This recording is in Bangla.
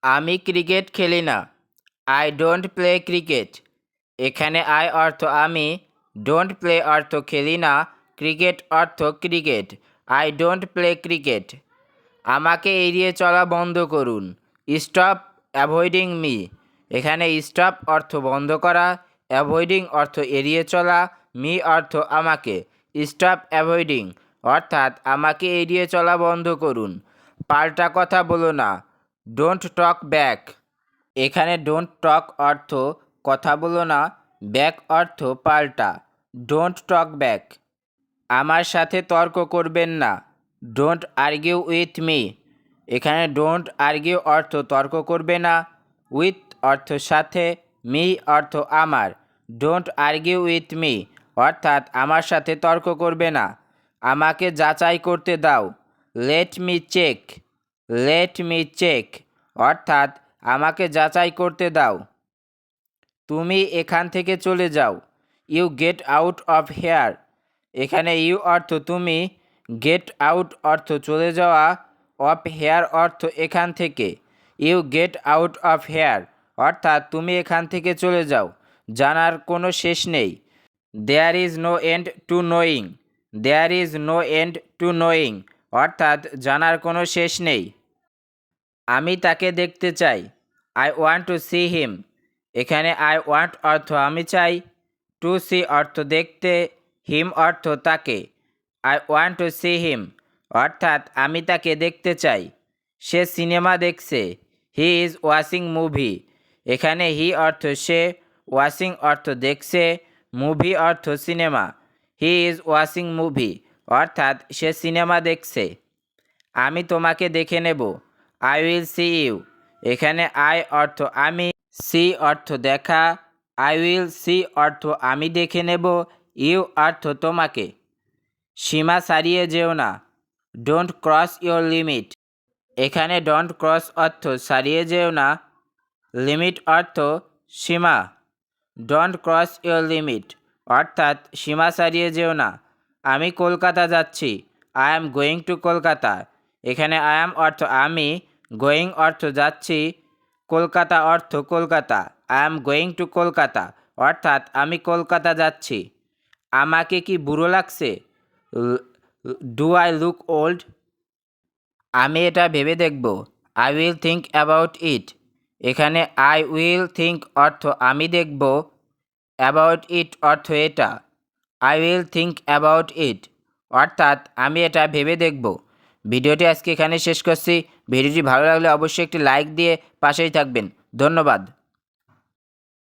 আমি ক্রিকেট খেলি না। I don't play cricket. এখানে আই অর্থ আমি, ডোন্ট প্লে অর্থ খেলি না, ক্রিকেট অর্থ cricket. I don't play cricket. আমাকে এড়িয়ে চলা বন্ধ করুন। Stop avoiding me. এখানে স্টপ অর্থ বন্ধ করা, অ্যাভয়েডিং অর্থ এড়িয়ে চলা, মি অর্থ আমাকে। স্টপ অ্যাভয়েডিং অর্থাৎ আমাকে এড়িয়ে চলা বন্ধ করুন। পাল্টা কথা বলো না। Don't talk back. এখানে ডোন্ট টক অর্থ কথা বলো না, ব্যাক অর্থ পাল্টা। Don't talk back. আমার সাথে তর্ক করবেন না। Don't argue with me. এখানে ডোন্ট আর্গিউ অর্থ তর্ক করবে না, উইথ অর্থ সাথে, মি অর্থ আমার। ডোন্ট আর্গিউ উইথ মি অর্থাৎ আমার সাথে তর্ক করবে না। আমাকে যাচাই করতে দাও। Let me check. Let me check অর্থাৎ আমাকে যাচাই করতে দাও। তুমি এখান থেকে চলে যাও। You get out of here. এখানে ইউ অর্থ তুমি, গেট আউট অর্থ চলে যাওয়া, অফ হেয়ার অর্থ এখান থেকে। You get out of here অর্থাৎ তুমি এখান থেকে চলে যাও। জানার কোনো শেষ নেই। There is no end to knowing. There is no end to knowing অর্থাৎ জানার কোনো শেষ নেই। আমি তাকে দেখতে চাই। I want to see him. এখানে আই ওয়ান্ট অর্থ আমি চাই, টু সি অর্থ দেখতে, হিম অর্থ তাকে। I want to see him অর্থাৎ আমি তাকে দেখতে চাই। সে সিনেমা দেখছে। He is watching movie. এখানে হি অর্থ সে, ওয়াচিং অর্থ দেখছে, মুভি অর্থ cinema. He is watching movie অর্থাৎ সে সিনেমা দেখছে। আমি তোমাকে দেখে নেব। I will see you. এখানে আই অর্থ আমি, সি অর্থ দেখা, আই উইল সি অর্থ আমি দেখে নেব, ইউ অর্থ তোমাকে। সীমা ছাড়িয়ে যেও না। Don't cross your limit. এখানে ডোন্ট ক্রস অর্থ ছাড়িয়ে যেও না, লিমিট অর্থ সীমা। ডোন্ট ক্রস ইয়োর লিমিট অর্থাৎ সীমা ছাড়িয়ে যেও না। আমি কলকাতা যাচ্ছি। I am going to Kolkata. এখানে আই অ্যাম অর্থ আমি, গোয়িং অর্থ যাচ্ছি, কলকাতা অর্থ Kolkata. I am going to Kolkata অর্থাৎ আমি কলকাতা যাচ্ছি। আমাকে কি বুড়ো লাগছে? Do I look old? আমি এটা ভেবে দেখব। I will think about it. এখানে আই উইল থিঙ্ক অর্থ আমি দেখব, অ্যাবাউট ইট অর্থ এটা। I will think about it অর্থাৎ আমি এটা ভেবে দেখব। ভিডিওটি আজকে এখানে শেষ করছি। ভিডিওটি ভালো লাগলে অবশ্যই একটি লাইক দিয়ে পাশেই থাকবেন। ধন্যবাদ।